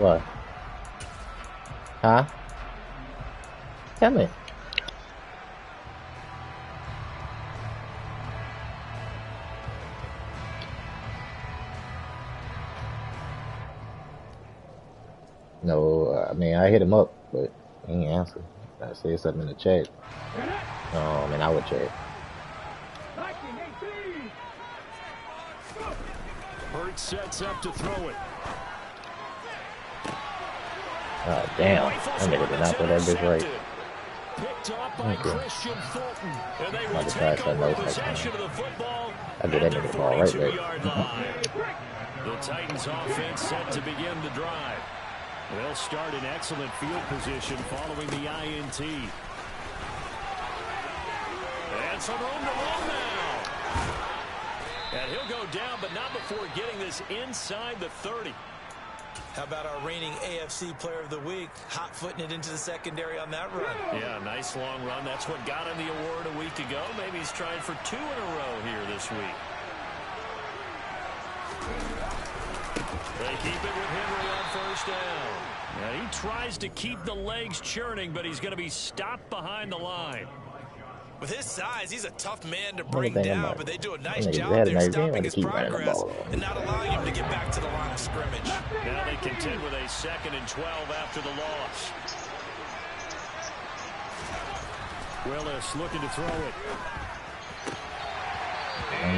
What? Huh? Tell me. No, I mean, I hit him up, but he ain't answer. I said something in the chat. I mean, I would check. Hurt sets up to throw it. Oh, damn. That nigga did not put that bitch right. Picked up by Christian Fulton. And they will take over possession of the football. I did that nigga ball right there. The Titans offense set to begin the drive. They'll start in excellent field position following the INT. And some room to run now. And he'll go down, but not before getting this inside the 30. How about our reigning AFC Player of the Week, hot-footing it into the secondary on that run? Yeah, nice long run. That's what got him the award a week ago. Maybe he's trying for 2 in a row here this week. They keep it with Henry on first down. Now he tries to keep the legs churning, but he's going to be stopped behind the line. With his size, he's a tough man to bring down, but they do a nice job there stopping his progress and not allowing him to get back to the line of scrimmage. Now they contend with a 2nd and 12 after the loss. Willis looking to throw it.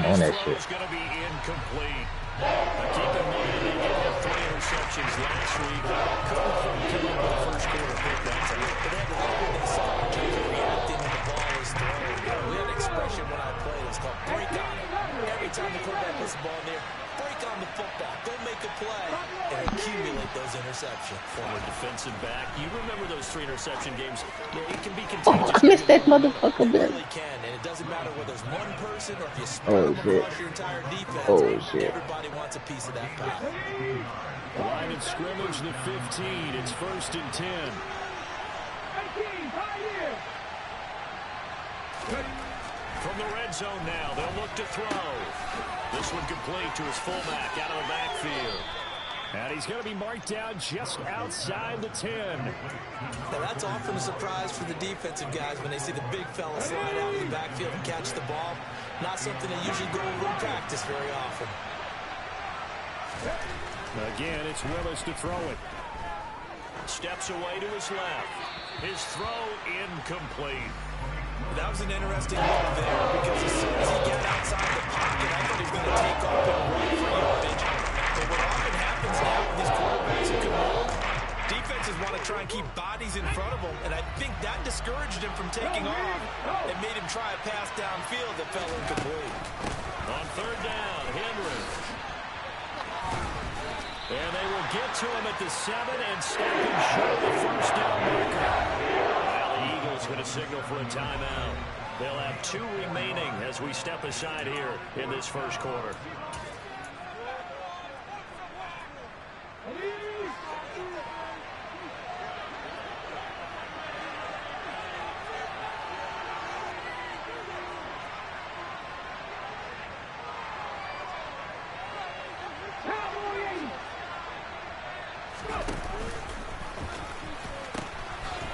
On that shit. It's going to be incomplete. Keep in mind they did have 3 interceptions last week. Couldn't come up with a first quarter pick that time. But they had to look what they saw in terms of reacting when the ball is thrown. We had an expression when I played. It's called break on it. Every time the quarterback puts the ball in there, break on the football. Go make a play and accumulate those interceptions. Former defensive back. You remember those 3 interception games? It can be contagious. Oh, I missed that motherfucker, man. It really can, and it doesn't matter whether it's one person or if you spread them across your entire defense. Oh, shit. Everybody wants a piece of that pie. Line of scrimmage, the 15. It's 1st and 10. From the red zone now, they'll look to throw. This one complete to his fullback out of the backfield. And he's going to be marked down just outside the 10. Now that's often a surprise for the defensive guys when they see the big fella slide out of the backfield and catch the ball. Not something they usually go over in practice very often. Again, it's Willis to throw it. Steps away to his left. His throw incomplete. That was an interesting look there because as soon as he got outside the pocket, I thought he was going to take off and run for yardage. But what often happens now with these quarterbacks who can move, defenses want to try and keep bodies in front of them, and I think that discouraged him from taking off and made him try a pass downfield that fell incomplete. On 3rd down, Henry. And they will get to him at the 7 and stop him short of the first down marker. Well, the Eagles going to signal for a timeout. They'll have 2 remaining as we step aside here in this first quarter.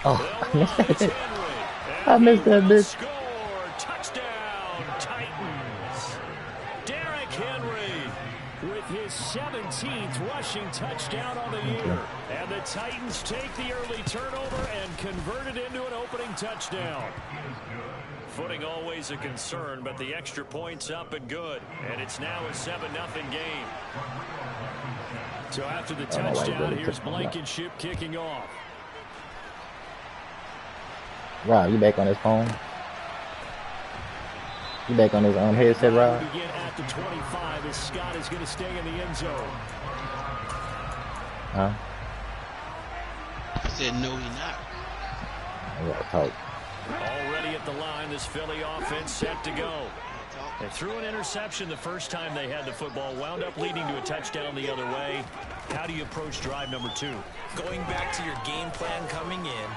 Oh, I missed that bitch. I missed that bitch. Touchdown, Titans. Derrick Henry with his 17th rushing touchdown on the year. And the Titans take the early turnover and convert it into an opening touchdown. Footing always a concern, but the extra point's up and good. And it's now a 7-0 game. So after the touchdown, here's Blankenship kicking off. Rob, you back on his phone? You back on his headset, Rob? Begin at the 25 as Scott is going to stay in the end zone. Huh? I said no, he not. I gotta talk. Already at the line, this Philly offense set to go. They threw an interception the first time they had the football, wound up leading to a touchdown the other way. How do you approach drive number 2? Going back to your game plan coming in,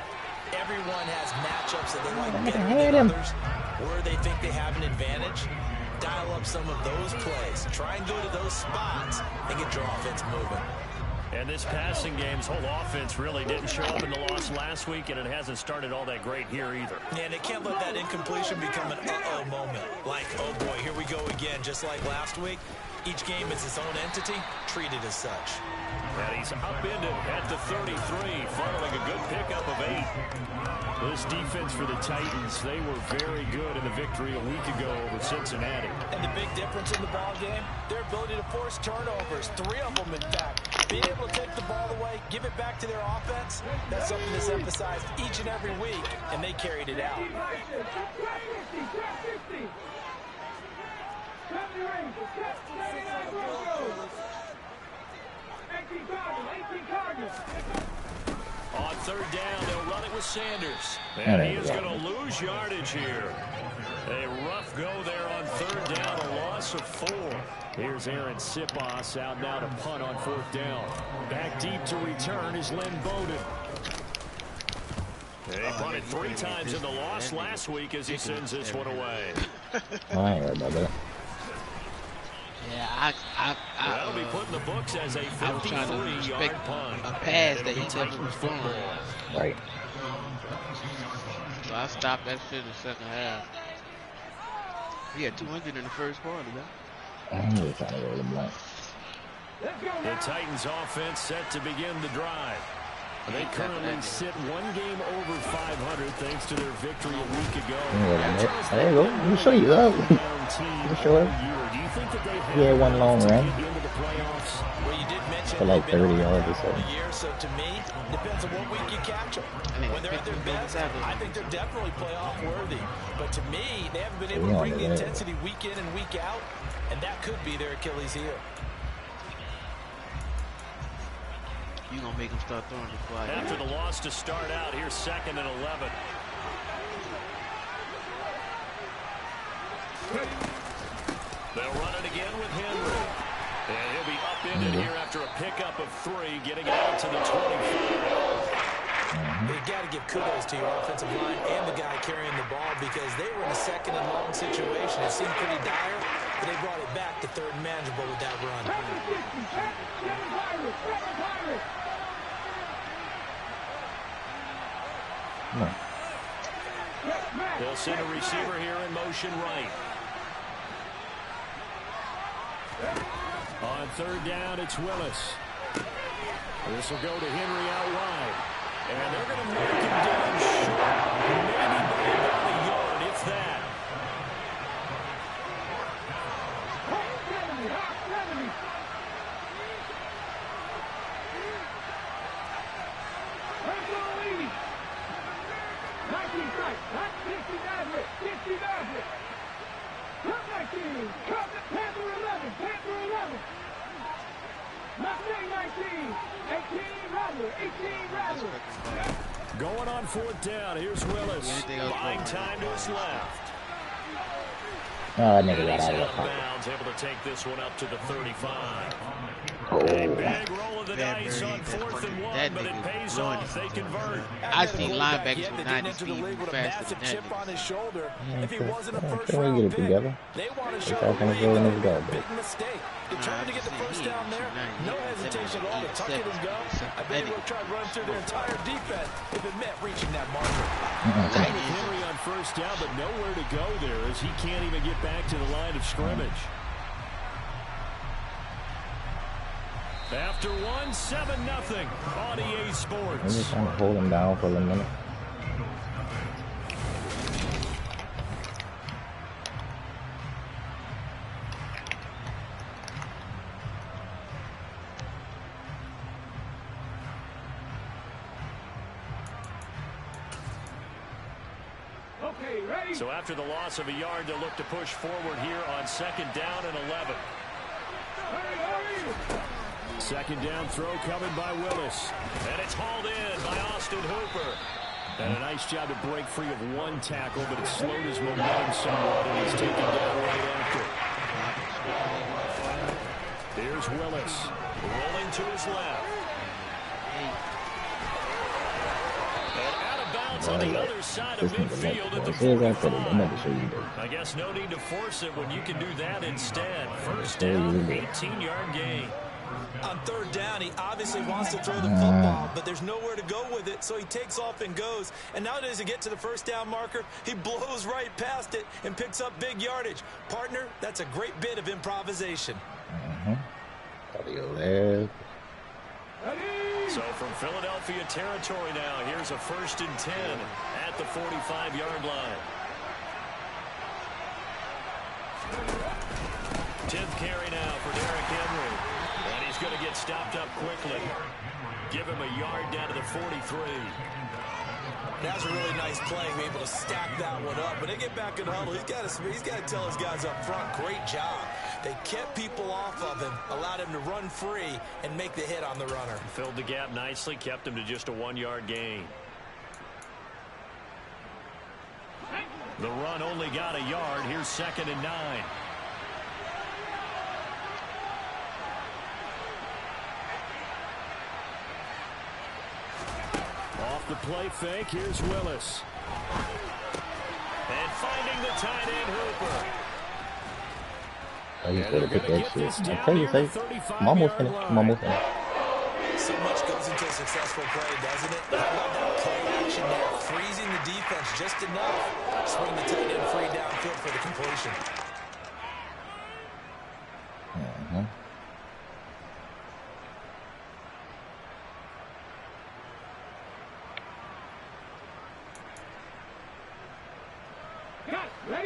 everyone has matchups that they like better than others, where they think they have an advantage. Dial up some of those plays. Try and go to those spots and get your offense moving. And this passing game's whole offense really didn't show up in the loss last week, and it hasn't started all that great here either. Yeah, and they can't let that incompletion become an uh-oh moment. Like, oh boy, here we go again, just like last week. Each game is its own entity, treated as such. And he's upended at the 33, following a good pickup of 8. This defense for the Titans, they were very good in the victory a week ago over Cincinnati. And the big difference in the ball game, their ability to force turnovers, 3 of them in fact. Being able to take the ball away, give it back to their offense, that's something that's emphasized each and every week, and they carried it out. On third down, they'll run it with Sanders. And he is going to lose yardage here. A rough go there on third down, a loss of 4. Here's Aaron Siposs out now to punt on fourth down. Back deep to return is Lynn Bowden. He punted 3 times in the loss last week as he sends this one away. I ain't heard about that. Yeah, That'll be put in the books as a 53-yard punt. A pass that he never was throwing. Right. So I stopped that shit in the second half. He had 200 in the first quarter, man. I'm just trying to roll the blank. The Titans offense set to begin the drive. They currently sit 1 game over 500 thanks to their victory a week ago. There you go. Let me show you that. Let me show it. Yeah, one long run. Well, you did mention For like 30 yards or so. So to me, depends on what week you catch them. When they're at their best, I think they're definitely playoff worthy. But to me, they haven't been able to bring the intensity week in and week out, and that could be their Achilles heel. You gonna make him start throwing the flag. After the loss to start out, here's 2nd and 11. They'll run it again with Henry. And he'll be upended here after a pickup of 3, getting it out to the 25. You got to give kudos to your offensive line and the guy carrying the ball because they were in a 2nd and long situation. It seemed pretty dire, but they brought it back to 3rd and manageable with that run. No. They'll send a receiver here in motion right. On third down, it's Willis. This will go to Henry out wide. And they're going to mark him down short. Maybe by about a yard, if that. Going on fourth down. Here's Willis. Buying time to his left. Oh, that nigga got out of the pocket. Bounds, able to take this one up to the 35. Oh. A big roll of the dice on 4th and 1, but it pays off. They convert. I see linebackers with 90 speed faster than chip on his shoulder. Yeah, If he wasn't a first can we round get it pick, together? they want to It's show all gonna go in his garbage. big mistake. Determined to get the first down there. No hesitation at all to tuck it and go. I bet he would try to run through their entire defense if it meant reaching that marker. Henry on first down, but nowhere to go there as he can't even get back to the line of scrimmage. After 1, 7-0 on EA Sports. I'm just trying to hold him down for a minute. So after the loss of a yard, they'll look to push forward here on 2nd down and 11. 2nd down throw coming by Willis. And it's hauled in by Austin Hooper. And a nice job to break free of 1 tackle, but it slowed his momentum somewhat and he's taken down right after. Here's Willis rolling to his left. On the other side of midfield at the 45. I guess no need to force it when you can do that instead. First down, 18-yard gain. On third down, he obviously wants to throw the football, but there's nowhere to go with it, so he takes off and goes. And now does he get to the first down marker? He blows right past it and picks up big yardage. Partner, that's a great bit of improvisation. So from Philadelphia territory now, here's a 1st and 10 at the 45-yard line. 10th carry now for Derrick Henry. And he's going to get stopped up quickly. Give him a yard down to the 43. That's a really nice play, be able to stack that one up. When they get back in the huddle, he's got to tell his guys up front, great job. They kept people off of him, allowed him to run free and make the hit on the runner. Filled the gap nicely, kept him to just a 1-yard gain. The run only got a yard. Here's 2nd and 9. Off the play fake, here's Willis. And finding the tight end, Hooper. I used to pick that shit. I'm crazy, say. I'm almost finished. So much goes into a successful play, doesn't it? How about that play action there? Freezing the defense just enough. Swing the tight end free downfield for the completion.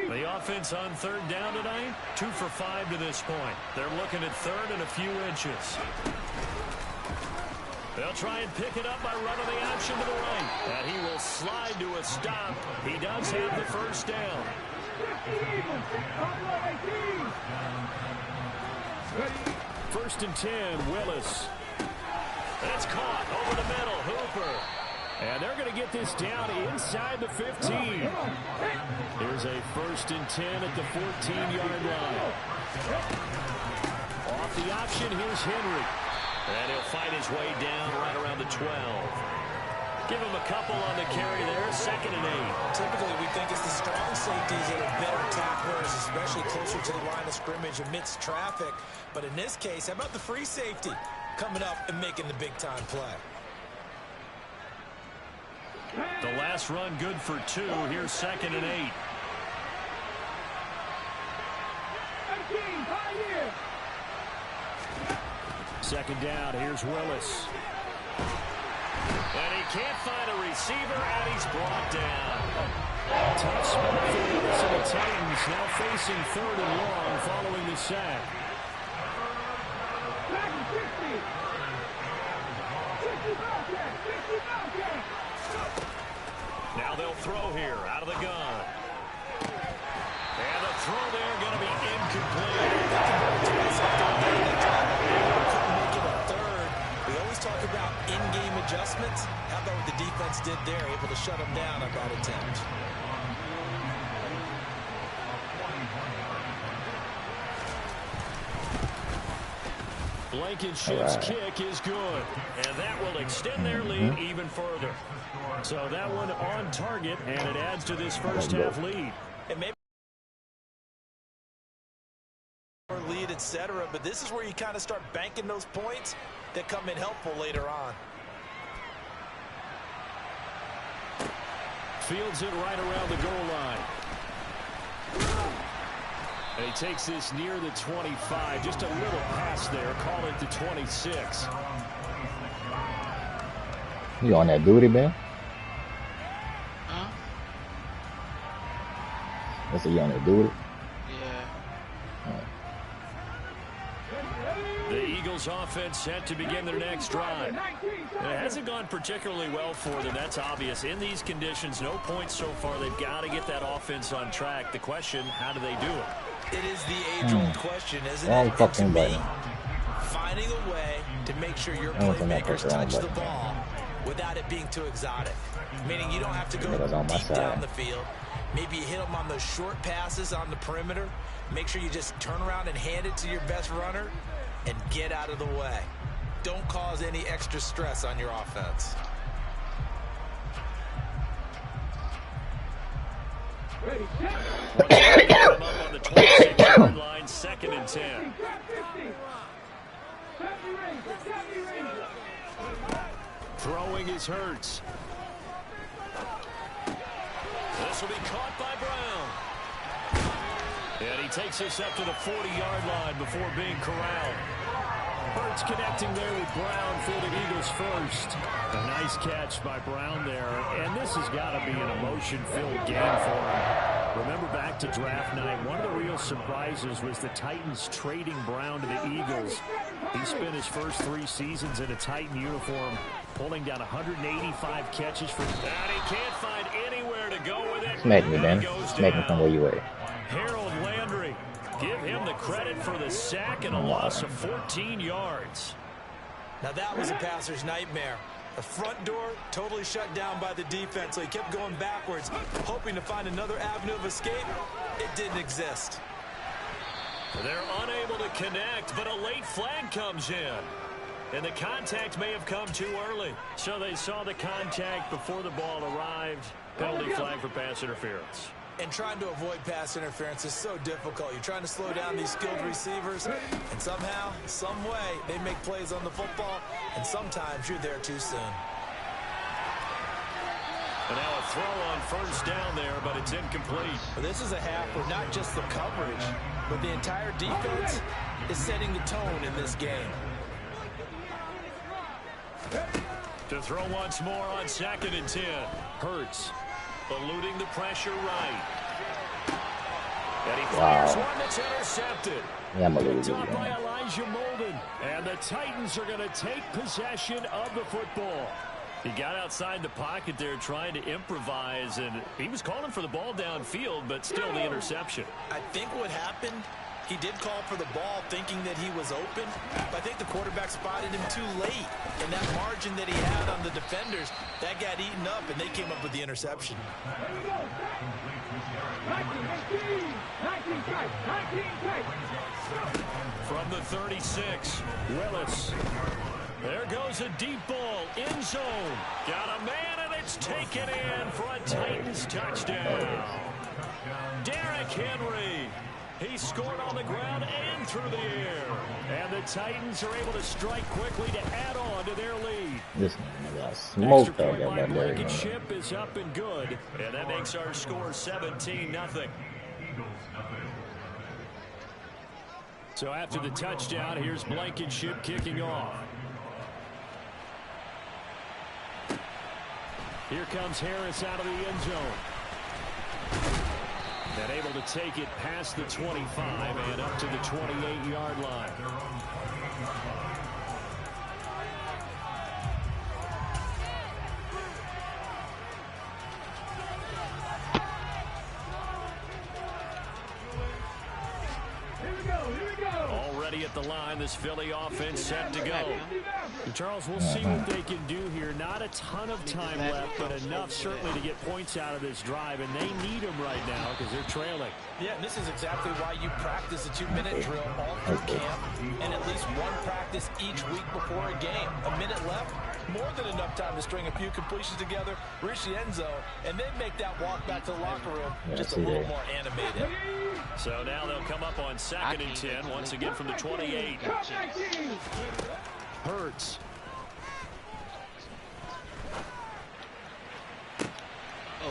The offense on 3rd down tonight, 2 for 5 to this point. They're looking at 3rd and a few inches. They'll try and pick it up by running the option to the right. And he will slide to a stop. He does have the 1st down. 1st and 10, Willis. That's caught over the middle, Hooper. And they're going to get this down inside the 15. Here's a 1st and 10 at the 14-yard line. Off the option, here's Henry. And he'll fight his way down right around the 12. Give him a couple on the carry there, 2nd and 8. Typically, we think it's the strong safeties that are better tacklers, especially closer to the line of scrimmage amidst traffic. But in this case, how about the free safety coming up and making the big-time play? The last run good for 2. Here's 2nd and 8. Second down, here's Willis. And he can't find a receiver, and he's brought down. Tough spot for Willis and the Titans, now facing 3rd and long following the sack. Now they'll throw here out of the gun. And the throw there going to be incomplete. Couldn't make it a 3rd. We always talk about in-game adjustments. How about what the defense did there, able to shut them down on that attempt? Blankenship's kick is good, and that will extend their lead even further. So that one on target, and it adds to this first half lead. And maybe lead, etc., but this is where you kind of start banking those points that come in helpful later on. Fields it right around the goal line. And he takes this near the 25. Just a little pass there. Call it the 26. You on that duty, man? Huh? I said you on that duty? Yeah. The Eagles offense set to begin their next drive. It hasn't gone particularly well for them. That's obvious. In these conditions, no points so far. They've got to get that offense on track. The question, how do they do it? It is the age-old question, isn't it? To me, finding a way to make sure your playmakers touch the ball without it being too exotic. Meaning you don't have to go deep down the field. Maybe you hit them on those short passes on the perimeter. Make sure you just turn around and hand it to your best runner and get out of the way. Don't cause any extra stress on your offense. On the 26-yard line, 2nd and 10. Throwing is Hurts. This will be caught by Brown. And he takes this up to the 40-yard line before being corralled. Hurts connecting there with Brown for the Eagles first. A nice catch by Brown there. And this has got to be an emotion-filled game for him. Remember back to draft night, one of the real surprises was the Titans trading Brown to the Eagles. He spent his first 3 seasons in a Titan uniform, pulling down 185 catches for that. He can't find anywhere to go with it. Smack me, Ben. Smack me from where you at. Harold Landry, give him the credit for the sack and a loss of 14 yards. Now that was a passer's nightmare. The front door totally shut down by the defense, so he kept going backwards, hoping to find another avenue of escape. It didn't exist. They're unable to connect, but a late flag comes in. And the contact may have come too early. So they saw the contact before the ball arrived. Penalty flag for pass interference. And trying to avoid pass interference is so difficult. You're trying to slow down these skilled receivers, and somehow, some way, they make plays on the football, and sometimes you're there too soon. And now a throw on first down there, but it's incomplete. Well, this is a half where not just the coverage, but the entire defense is setting the tone in this game. To throw once more on 2nd and 10. Hurts eluding the pressure right. And he fires one that's intercepted. Yeah, I'm a little Top bit. by Elijah Molden. And the Titans are going to take possession of the football. He got outside the pocket there trying to improvise, and he was calling for the ball downfield, but still the interception. I think what happened, he did call for the ball thinking that he was open, but I think the quarterback spotted him too late. And that margin that he had on the defenders, that got eaten up, and they came up with the interception. From the 36, Willis. There goes a deep ball, end zone. Got a man, and it's taken in for a Titans touchdown. Derrick Henry. He scored on the ground and through the air. And the Titans are able to strike quickly to add on to their lead. This nigga got smoked Extra out point there by by Derrick. Blankenship is up and good. And that makes our score 17-0. So after the touchdown, here's Blankenship kicking off. Here comes Harris out of the end zone. And able to take it past the 25 and up to the 28-yard line. Already at the line, this Philly offense set to go. And Charles, we'll see what they can do here. Not a ton of time left, but enough certainly to get points out of this drive, and they need them right now because they're trailing. Yeah, and this is exactly why you practice a 2-minute drill all through camp and at least one practice each week before a game. A minute left, more than enough time to string a few completions together, reach the end zone, and then make that walk back to the locker room just a little more animated. So now they'll come up on 2nd and 10, once again from the 28. Hurts.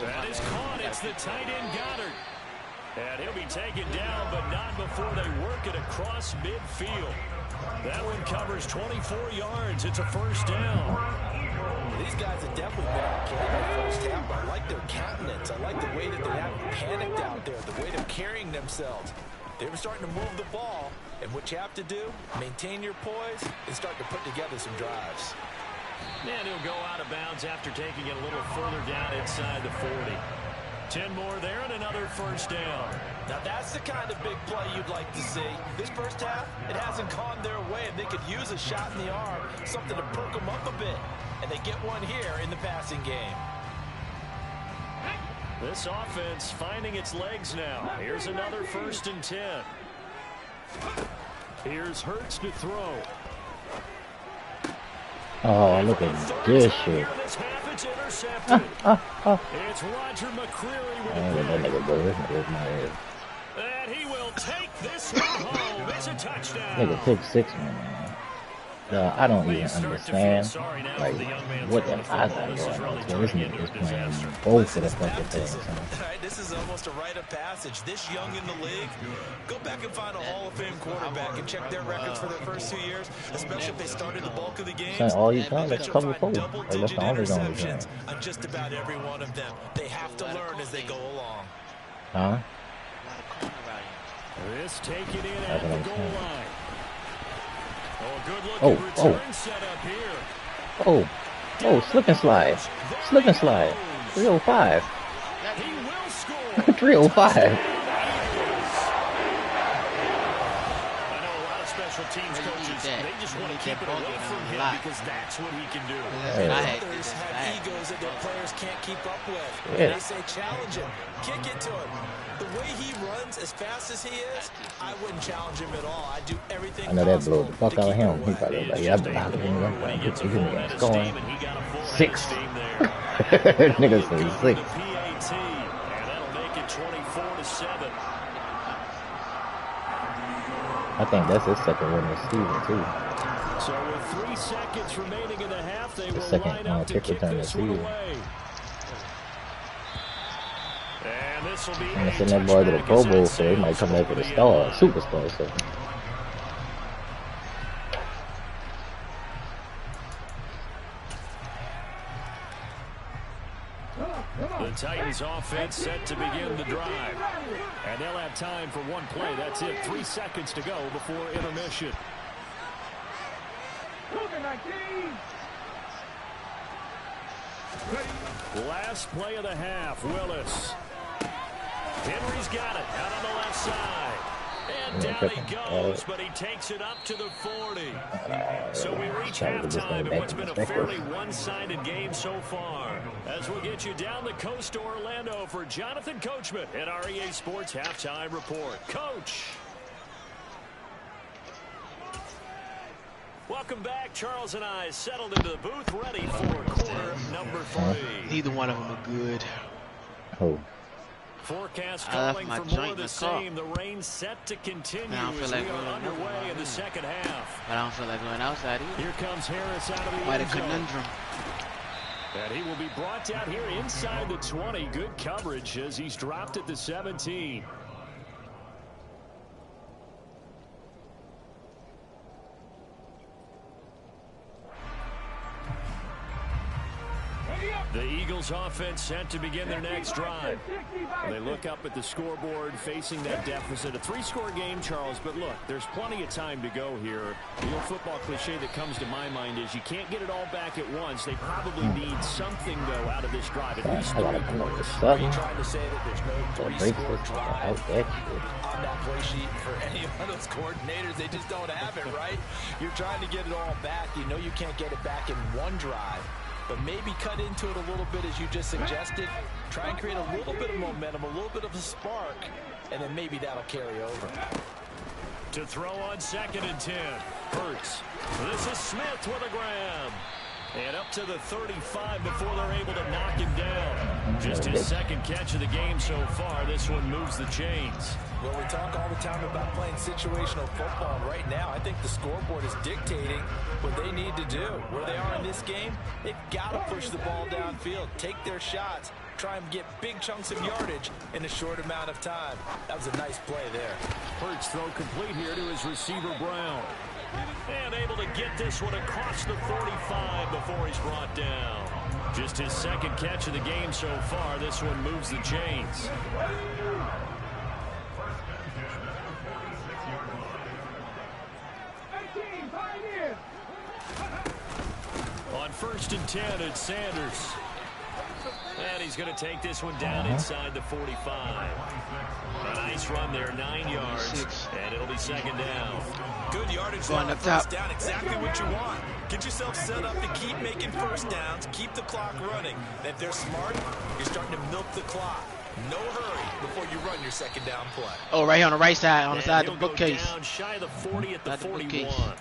That is caught. It's the tight end Goddard. And he'll be taken down, but not before they work it across midfield. That one covers 24 yards. It's a first down. These guys have definitely been okay in the first half. I like their countenance. I like the way that they haven't panicked out there, the way they're carrying themselves. They were starting to move the ball, and what you have to do, maintain your poise and start to put together some drives. And he'll go out of bounds after taking it a little further down inside the 40. 10 more there and another first down. Now that's the kind of big play you'd like to see. This first half, it hasn't gone their way, and they could use a shot in the arm, something to perk them up a bit. And they get one here in the passing game. This offense finding its legs now. Here's another 1st and 10. Here's Hurts to throw. Oh, look at this shit. It's intercepted. It's Roger McCreary with I ain't let that nigga go. This nigga's my head. and he will take this one home. It's a touchdown. Nigga pick 6, man. I don't even Start to feel understand, sorry now like, for the young man what throwing the the I football. got This is going on. really So this turning nigga into is a playing disaster. both of the fucking things, Baptism. son. Right, this is almost a rite of passage. This young in the league, go back and find a Hall of Fame quarterback and check their records for their first 2 years, especially if they started the bulk of the Saying games. all you That trying I to bet you'll cover find four. Like, that's double-digit the only zone he's interceptions in. on just about every one of them. They have to learn as they go along. Huh? This taken in That's at what the I'm goal saying. line. Oh, good Oh, looking return set up here. Oh, slip and slide. Slip and slide. 305. He will score. 305. I know a lot of special teams coaches, they just want to keep it away from him because that's what he can do. Others have egos that their players can't keep up with. Yeah. They say challenge him, kick it to him. The way he runs as fast as he is, I wouldn't challenge him at all. I do everything I know that blew possible the fuck to out of keep it him. He away. probably was like, He yeah, is I'm just a blocking him. horror when he gets a You full can head get of scoring. steam, and he got a full head 6. of steam there. Niggas Good say with 6. the PAT, and that'll make it 24-7. I think that's his second win this season, too. So with 3 seconds remaining in the half, they The will second line up to kick kick return this this one season. away. And this will be I'm a send that boy to the touchback Pro as Bowl, that so he might sails come back over with a the star, end line. superstar. So The Titans offense set to begin the drive. And they'll have time for one play. That's it. 3 seconds to go before intermission. Last play of the half. Willis. Henry's got it out on the left side. And down he goes, but he takes it up to the 40. So we reach halftime in what's been a fairly one-sided game so far. As we'll get you down the coast to Orlando for Jonathan Coachman at our EA Sports Halftime Report. Coach. Welcome back. Charles and I settled into the booth ready for quarter number 3. Neither one of them are good. oh, Forecast I left calling my for joint more in of the the car. same. The rain set to continue I don't feel as like we going are underway another in the second half. But I don't feel like going outside either. Here comes Harris out of the Quite a end zone. conundrum. And he will be brought down here inside the 20. Good coverage as he's dropped at the 17. The Eagles offense set to begin their next drive. They look up at the scoreboard facing that deficit. A 3-score game, Charles, but look, there's plenty of time to go here. The old football cliche that comes to my mind is you can't get it all back at once. They probably need something, though, out of this drive. At least I gotta 3 come up with points. Are you something. trying to say that there's no That breaks three-score this drive out that shit. on that play sheet for any of those coordinators? They just don't have it, right? You're trying to get it all back. You know you can't get it back in one drive. But maybe cut into it a little bit as you just suggested. Try and create a little bit of momentum, a little bit of a spark, and then maybe that'll carry over. To throw on 2nd and 10. Hurts. This is Smith with a grab. And up to the 35 before they're able to knock him down. Just his second catch of the game so far. This one moves the chains. Well, we talk all the time about playing situational football. And right now, I think the scoreboard is dictating what they need to do. Where they are in this game, they've got to push the ball downfield, take their shots, try and get big chunks of yardage in a short amount of time. That was a nice play there. Hurts throw complete here to his receiver, Brown. And able to get this one across the 45 before he's brought down. Just his second catch of the game so far. This one moves the chains. On 1st and 10, it's Sanders. And he's going to take this one down inside the 45. A nice run there, 9 yards. And it'll be 2nd down. Good yardage Going on the up first top. down, exactly what you want. Get yourself set up to keep making first downs, keep the clock running. And if they're smart, you're starting to milk the clock. No hurry before you run your 2nd down play. Oh, right here on the right side, on the And side of the he'll go bookcase. down shy of the 40 at the Side of the 41. bookcase.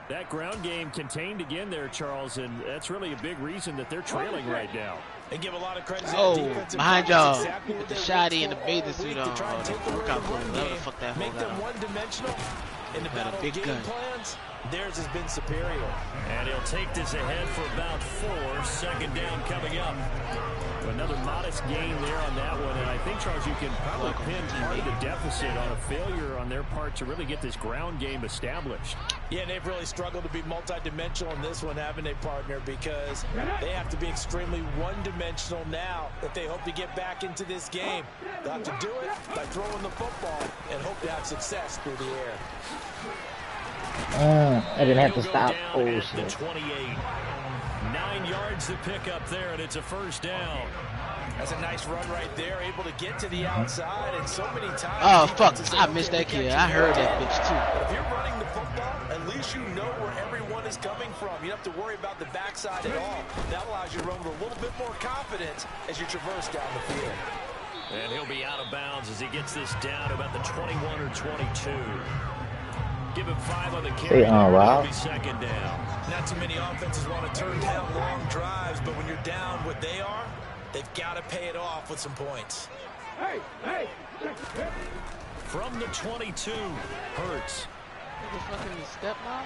That ground game contained again there, Charles, and that's really a big reason that they're trailing right now. And give a lot of credit to Oh, that defensive behind coach. y'all. Exactly With what the they shotty worked and the for bathing all suit week on, to try and or take the away workout the clothes, run whatever the game, fuck that make whole them guy. one-dimensional in the Had a battle big game gun. plan. downs, theirs has been superior. And he'll take this ahead for about 4. Second down coming up. Another modest gain there on that one. And I think, Charles, you can probably pin part of the deficit on a failure on their part to really get this ground game established. Yeah, and they've really struggled to be multidimensional in this one, haven't they, partner? Because they have to be extremely one-dimensional now if they hope to get back into this game. They'll have to do it by throwing the football and hope to have success through the air. I didn't have to stop. Oh, shit. 28. 9 yards to pick up there, and it's a first down. That's a nice run right there, able to get to the outside, and so many times. Oh, fuck. I missed that kid. I heard that bitch, too. If you're running the football, at least you know where everyone is coming from. You don't have to worry about the backside at all. That allows you to run with a little bit more confidence as you traverse down the field. And he'll be out of bounds as he gets this down to about the 21 or 22. Give him 5 on the carry. Rob. Second down. Not too many offenses want to turn down long drives, but when you're down what they are, they've got to pay it off with some points. From the 22, Hurts. Stepmom?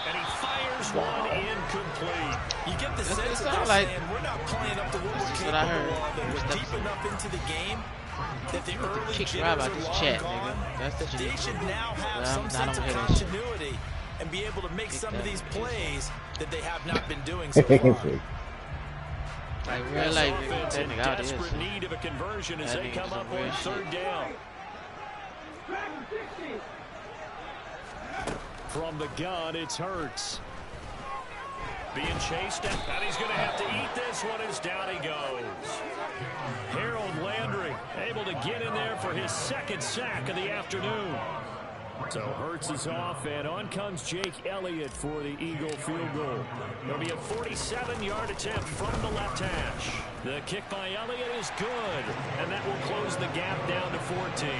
And he fires one incomplete. You get the sense that they're saying, we're not playing up to what we're capable of, and we're deep enough into the game that the early jitters are long gone. They should now have some sense of continuity and be able to make some of these plays that they have not been doing so far. Like real life, offense in desperate need of a conversion as they come up on third down. From the gun, it's Hurts. Being chased, and he's going to have to eat this one as down he goes. Harold Landry able to get in there for his second sack of the afternoon. So Hurts is off, and on comes Jake Elliott for the Eagle field goal. There'll be a 47-yard attempt from the left hash. The kick by Elliott is good, and that will close the gap down to 14.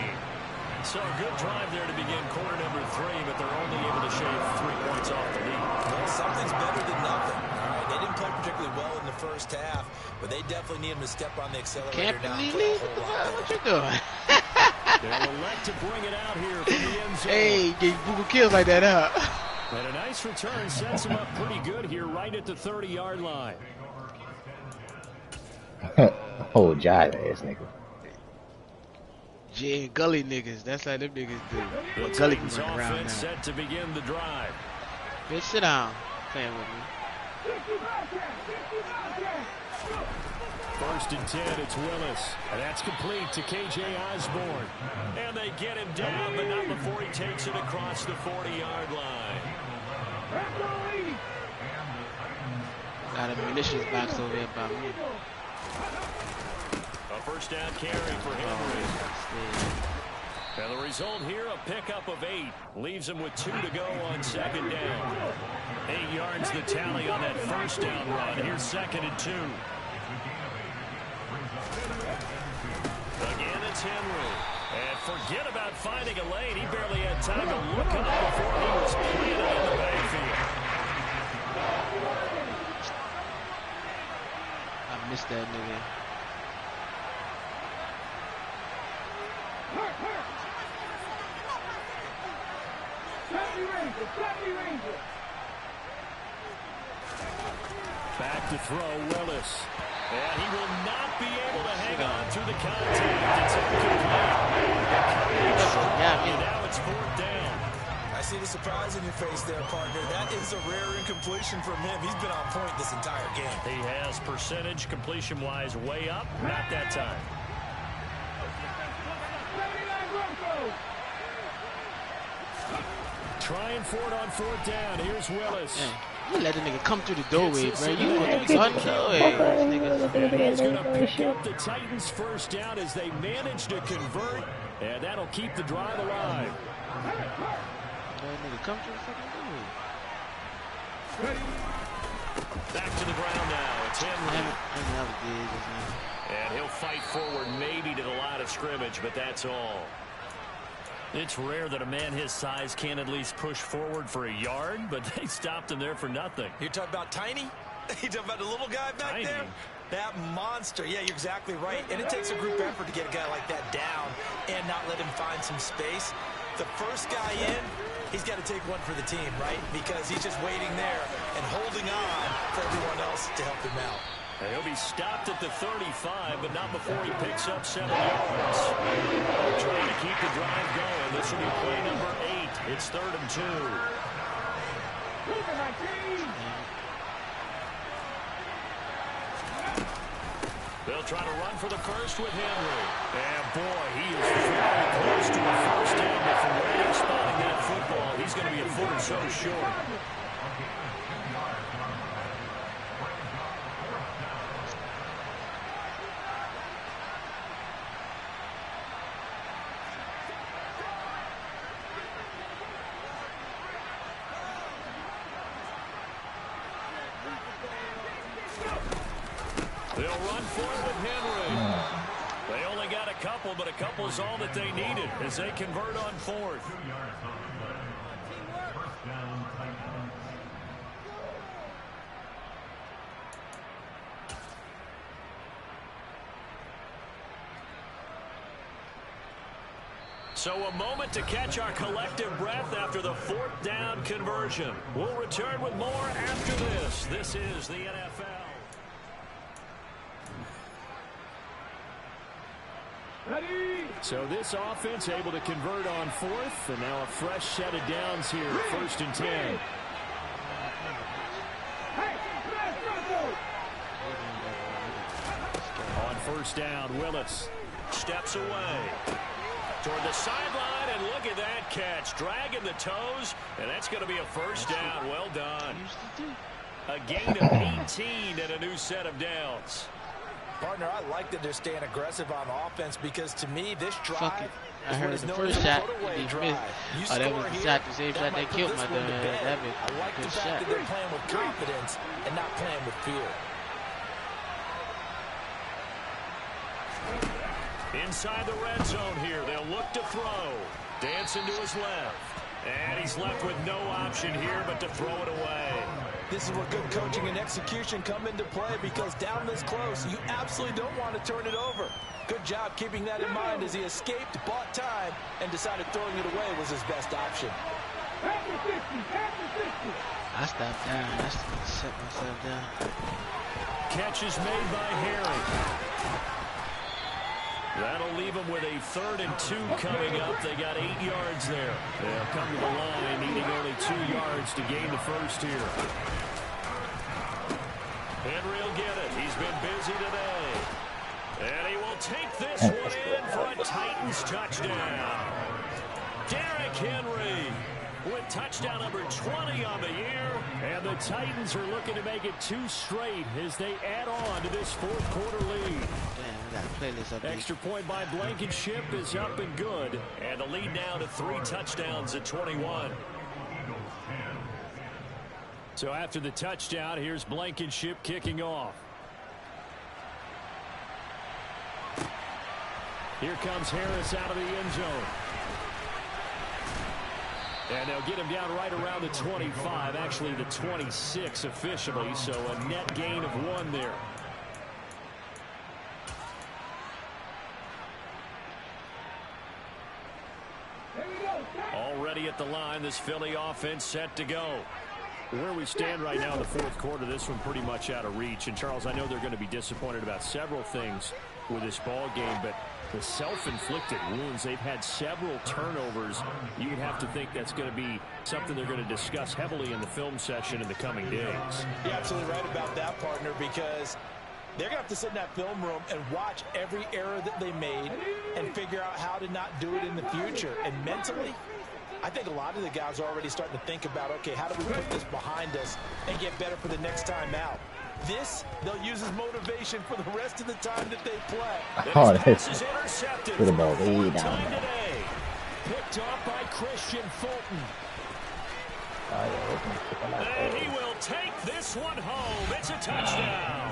So a good drive there to begin quarter number 3, but they're only able to shave 3 points off the lead. Well, something's better than nothing. All right, they didn't play particularly well in the first half, but they definitely need him to step on the accelerator now. What you doing? They'll elect to bring it out here from the end zone. Hey, get Google kills like that up. And a nice return sets him up pretty good here right at the 30-yard line. Oh, jive ass nigga. Jay and Gully niggas. That's how them niggas do. The Gully can Titans run around now. offense set to begin the drive. Bitch, sit down. Playing with me. First and 10, it's Willis. And that's complete to K.J. Osborne. And they get him down, but not before he takes it across the 40-yard line. Got a munitions box over here by me. A first down carry for Henry. And the result here, a pickup of 8. Leaves him with 2 to go on second down. 8 yards the tally on that first down run. Here's second and 2. Again, it's Henry. And forget about finding a lane. He barely had time to look up before he was planted in the backfield. I missed that nigga. Back to throw, Willis. And he will not be able to hang on through the contact. It's incomplete. And now it's 4th down. I see the surprise in your face there, partner. That is a rare incompletion from him. He's been on point this entire game. He has percentage completion-wise way up. Not that time. Trying for it on 4th down. Here's Willis. Man, you let the nigga come through the doorway, bro. You want the gun? No way. He's going to pick up the Titans' first down as they manage to convert. And that'll keep the drive alive. That nigga come through the fucking doorway. Back to the ground now. It's Henry. And And he'll fight forward maybe to the line of scrimmage, but that's all. It's rare that a man his size can at least push forward for a yard, but they stopped him there for nothing. You're talking about Tiny? You talking about the little guy back there? That monster. Yeah, you're exactly right. And it takes a group effort to get a guy like that down and not let him find some space. The first guy in, He's got to take one for the team, right? Because he's just waiting there and holding on for everyone else to help him out. He'll be stopped at the 35, but not before he picks up 7 yards. They're trying to keep the drive going. This will be play number 8. It's 3rd and 2. They'll try to run for the first with Henry. And boy, he is very close to a first down, but from where they're spotting that football, he's going to be a foot or so short. They'll run for it with Henry. They only got a couple, but a couple is all that they needed as they convert on 4th. So a moment to catch our collective breath after the 4th down conversion. We'll return with more after this. This is the NFL. So this offense able to convert on 4th, and now a fresh set of downs here, 1st and 10. On 1st down, Willis steps away toward the sideline, and look at that catch, dragging the toes, and that's going to be a first down. Well done. A gain of 18 and a new set of downs. Partner, I like that they're staying aggressive on offense because to me, this drive I heard the first shot and he missed. Oh, that was the shot, the same shot that killed my dad. That was I like a the good fact shot. that they're playing with confidence and not playing with fear. Inside the red zone here, they'll look to throw. Dancing to his left. And he's left with no option here but to throw it away. This is where good coaching and execution come into play because down this close, you absolutely don't want to turn it over. Good job keeping that in mind as he escaped, bought time, and decided throwing it away was his best option. I stopped down. I set myself down. Catch is made by Harry. That'll leave them with a 3rd and 2 coming up. They got 8 yards there. They'll come to the line, needing only 2 yards to gain the first here. Henry will get it. He's been busy today. And he will take this one in for a Titans touchdown. Derrick Henry with touchdown number 20 on the year. And the Titans are looking to make it 2 straight as they add on to this 4th quarter lead. Extra point by Blankenship is up and good. And the lead now to 3 touchdowns at 21. So after the touchdown, here's Blankenship kicking off. Here comes Harris out of the end zone. And they'll get him down right around the 25, actually the 26 officially, so a net gain of 1 there. Already at the line, this Philly offense set to go. Where we stand right now in the 4th quarter, this one pretty much out of reach. And, Charles, I know they're going to be disappointed about several things with this ball game, but the self-inflicted wounds, they've had several turnovers. You would have to think that's going to be something they're going to discuss heavily in the film session in the coming days. You're absolutely right about that, partner, because they're going to have to sit in that film room and watch every error that they made and figure out how to not do it in the future. And mentally, I think a lot of the guys are already starting to think about, okay, how do we put this behind us and get better for the next time out? This, they'll use as motivation for the rest of the time that they play. Oh, that's good about 8 down there. Picked off by Christian Fulton. Oh, yeah, And he will take this one home. It's a touchdown.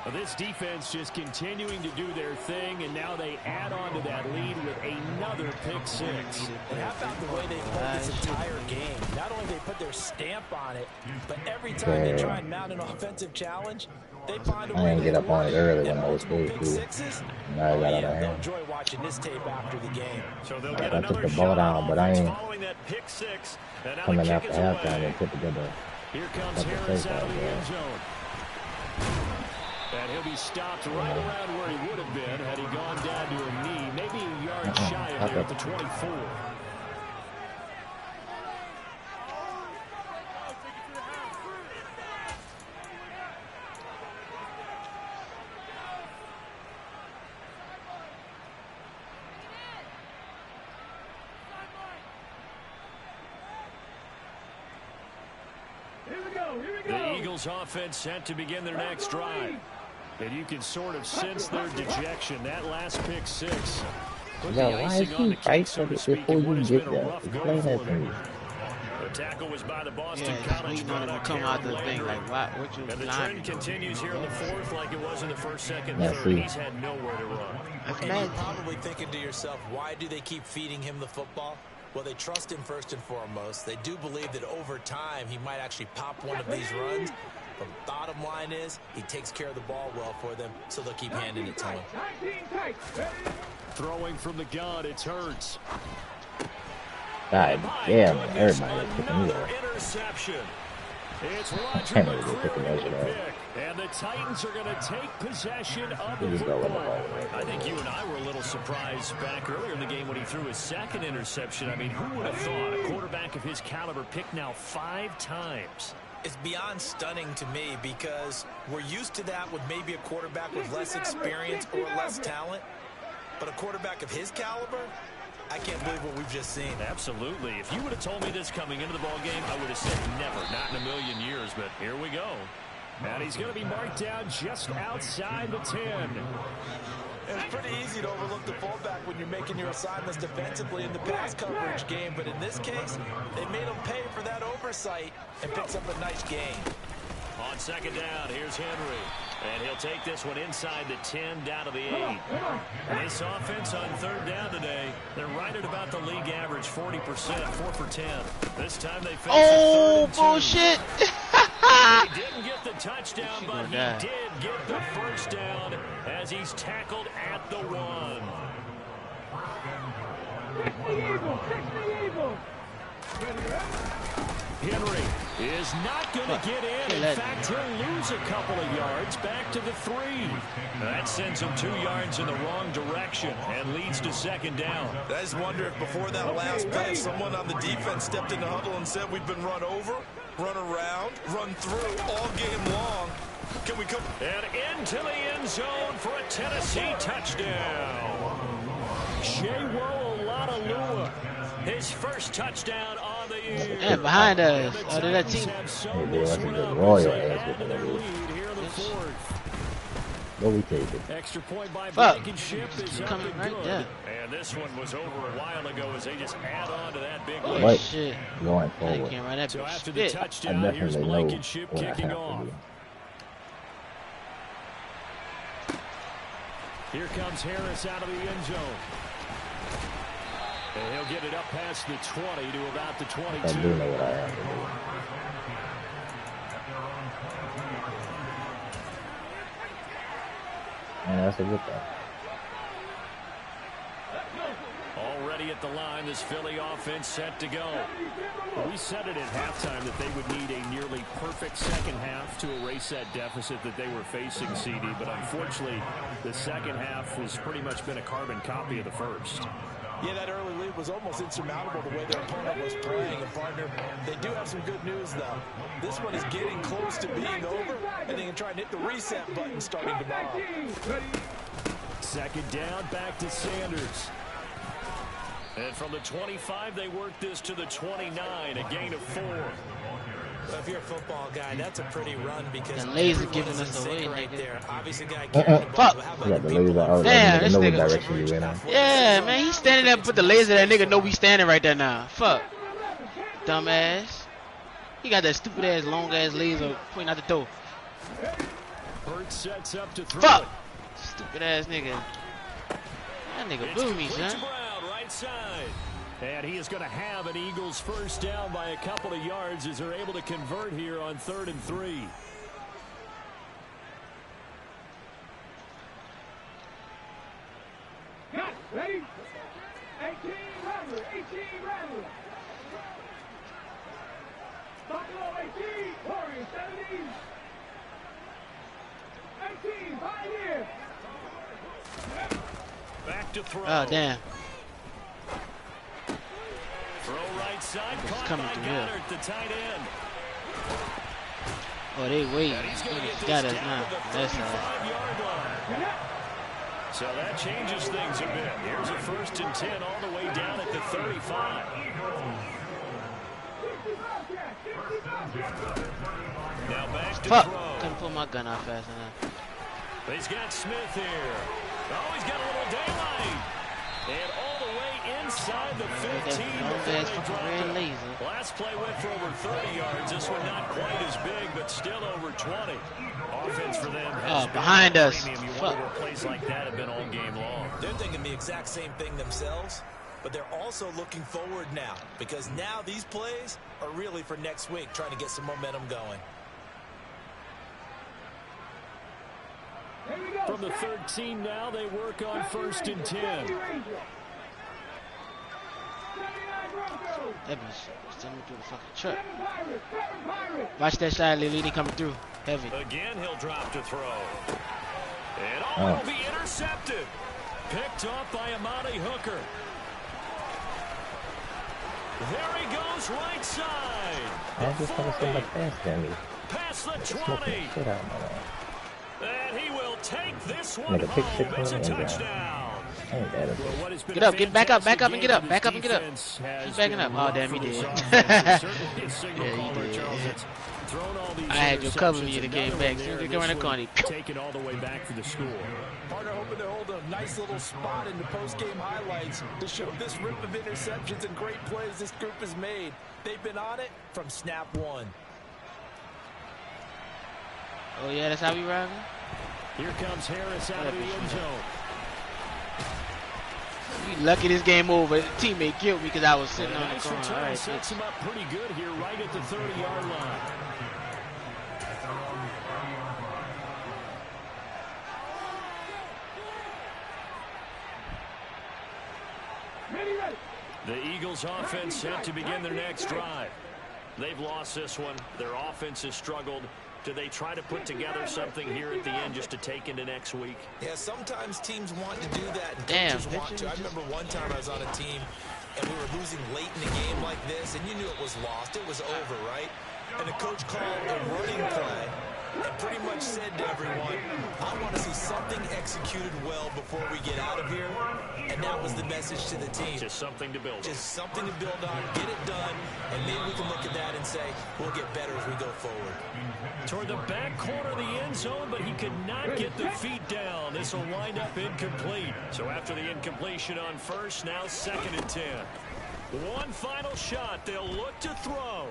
Well, this defense just continuing to do their thing, and now they add on to that lead with another pick six. And how about the way they played this entire game? Not only they put their stamp on it, but every time they try and mount an offensive challenge, they find a way. I didn't get up on it early when I was good too. Now I got out of hand. Enjoy watching this tape after the game. So they'll get I took the ball down, but I ain't coming after halftime and put together. Here comes Harris out of the end zone. And he'll be stopped right around where he would have been had he gone down to a knee, maybe a yard shy of there at the 24. The Eagles offense set to begin their next drive. And you can sort of sense their dejection. That last pick six. Yeah, why is he right so before you get there? Explain that to me. The tackle was by the Boston College product. Come out the thing like what you. And the trend continues here in the fourth, like it was in the first, second, Yeah, third. He's had nowhere to run. And you're probably thinking to yourself, why do they keep feeding him the football? Well, they trust him first and foremost. They do believe that over time he might actually pop one of these runs. But the bottom line is he takes care of the ball well for them, so they'll keep handing it to him. Throwing from the gun, it's Hurts. God damn, everybody picking me up. Interception. It's Roger can't really pick a measure McCray up. and the Titans are going to take possession of He the just go with the football. ball. I think you and I were a little surprised back earlier in the game when he threw his second interception. I mean, who would have thought a quarterback of his caliber picked now 5 times? It's beyond stunning to me because we're used to that with maybe a quarterback with less experience or less talent. But a quarterback of his caliber, I can't believe what we've just seen. Absolutely. If you would have told me this coming into the ball game, I would have said never, not in a million years. But here we go. And he's going to be marked down just outside the 10. It's pretty easy to overlook the fullback when you're making your assignments defensively in the pass coverage game. But in this case, they made him pay for that oversight and picks up a nice gain. On second down, here's Henry. And he'll take this one inside the 10 down to the 8. This offense on third down today, they're right at about the league average, 40%, 4 for 10. This time they face Oh, a 3rd and 2. bullshit. He didn't get the touchdown, but he did get the first down as he's tackled at the 1. Henry is not going to get in. In fact, he'll lose a couple of yards back to the 3. That sends him 2 yards in the wrong direction and leads to second down. I just wonder if before that last play, someone on the defense stepped in the huddle and said, we've been run over, run around, run through all game long. Can we come? And into the end zone for a Tennessee touchdown. Shewo Oladolua, his first touchdown on the year. And behind us, did that team. Hey, boy, that's a good royal ass with that lead. Here in the 4th. What we take it? Extra point by Fuck. Blankenship is up Coming and right good. there. And this one was over a while ago as they just add on to that big Oh, lead. What? shit. Going I forward. can't run that So bitch. after the Spit. I touchdown, here's definitely know Blankenship what I kicking have off. to do. Here comes Harris out of the end zone. And he'll get it up past the 20 to about the 22. I do know what I have to do. And that's a good thing. Already at the line, this Philly offense set to go. We said it at halftime that they would need a nearly perfect second half to erase that deficit that they were facing, CD. But unfortunately, the second half has pretty much been a carbon copy of the first. Yeah, that early lead was almost insurmountable the way their opponent was playing. And, partner, they do have some good news, though. This one is getting close to being over, and they can try and hit the reset button starting tomorrow. Second down, back to Sanders. And from the 25, they work this to the 29, a gain of 4. Well, if you're a football guy, that's a pretty run because The laser everyone giving is in us sync away, right nigga. there. Obviously, guy carrying the ball. Fuck. But how You about got the the people laser out. Damn, You this know what nigga- direction you in on. Yeah, man, he's standing there, put the laser that nigga know we standing right there now. Fuck. Dumbass. He got that stupid ass, long ass laser pointing out the door. Hurt sets up to throw Fuck! it. Stupid ass nigga. That nigga It's blew me, complete son. to Brown, right side. And he is going to have an Eagles first down by a couple of yards as they're able to convert here on 3rd and 3. Ready? 18 Rattler, 18 Rattler. Buffalo 18, Warriors 17. 18, Pioneer. Back to throw. Oh, damn. Throw right side, It's caught coming by through here. Goddard, the tight end. Oh, they wait. And he's going to get this Got us down now. to the That's 35-yard line. So that changes things a bit. Here's a 1st and 10 all the way down at the 35. Now back to Fuck! throw. Couldn't pull my gun out fast enough. He's got Smith here. Oh, he's got a little daylight. And all the way inside the 15 before they drop it. Laser. Last play went for over 30 yards. This one not quite as big, but still over 20. Offense for them has been behind a us. premium. You Fuck. wonder where plays like that have been all game long. They're thinking the exact same thing themselves, but they're also looking forward now because now these plays are really for next week, trying to get some momentum going. From the 13 now, they work on 1st and 10. That bitch send me through the fucking truck. Watch that side, Lily. They coming through. Heavy. Again, he'll drop to throw. And it'll be intercepted. Picked off by Amani Hooker. There he goes, right side. I just want to send much faster than me. Past the Smoking 20. shit out of my mouth. And he will take this one Nigga, pick home. It's a and touchdown. I ain't bad at Well, it. what has been Get a up, get back up, back up, and get up, fantastic back up and get up. game for this defense Keep has backing been up. Oh, rough damn, for he this did. offense. Certainly a signal Yeah, he caller, did. Charles. It's thrown all these I had you covered interceptions, you to another get one back. there, Soon as you and go around this the corner, one take it all the way back for the score. Partner hoping to hold a nice little spot in the post-game highlights to show this rip of interceptions and great plays this group has made. They've been on it from snap one. Oh, yeah, that's how we riding? Here comes Harris out of the end zone. You lucky this game over. Teammate killed me because I was sitting on the Nice corner. All return right, sets bitch. him up pretty good here right at the 30-yard line. The Eagles offense set to begin their next drive. They've lost this one. Their offense has struggled. Do they try to put together something here at the end just to take into next week? Yeah, sometimes teams want to do that and Damn, coaches want to. I remember one time I was on a team and we were losing late in the game like this, and you knew it was lost. It was over, right? And the coach called a running play and pretty much said to everyone, I want to see something executed well before we get out of here. And that was the message to the team. Just something to build on. Just something to build on, get it done, and maybe we can look at that and say, we'll get better as we go forward. Toward the back corner of the end zone, but he could not get the feet down. This will wind up incomplete. So after the incompletion on first, now 2nd and 10. One final shot. They'll look to throw.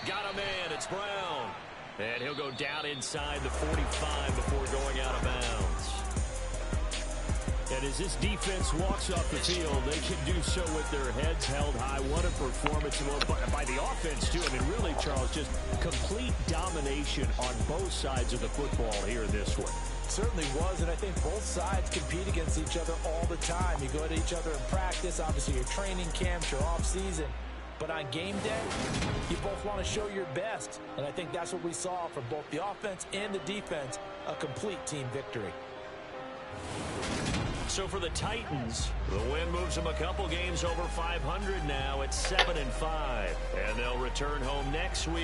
Got a man. It's Brown. And he'll go down inside the 45 before going out of bounds. And as this defense walks off the field, they can do so with their heads held high. What a performance by the offense, too. I mean, really, Charles, just complete domination on both sides of the football here in this one. Certainly was, and I think both sides compete against each other all the time. You go at each other in practice, obviously your training camps, your off-season. But on game day, you both want to show your best. And I think that's what we saw from both the offense and the defense, a complete team victory. So for the Titans, the win moves them a couple games over 500 now at 7-5. And they'll return home next week.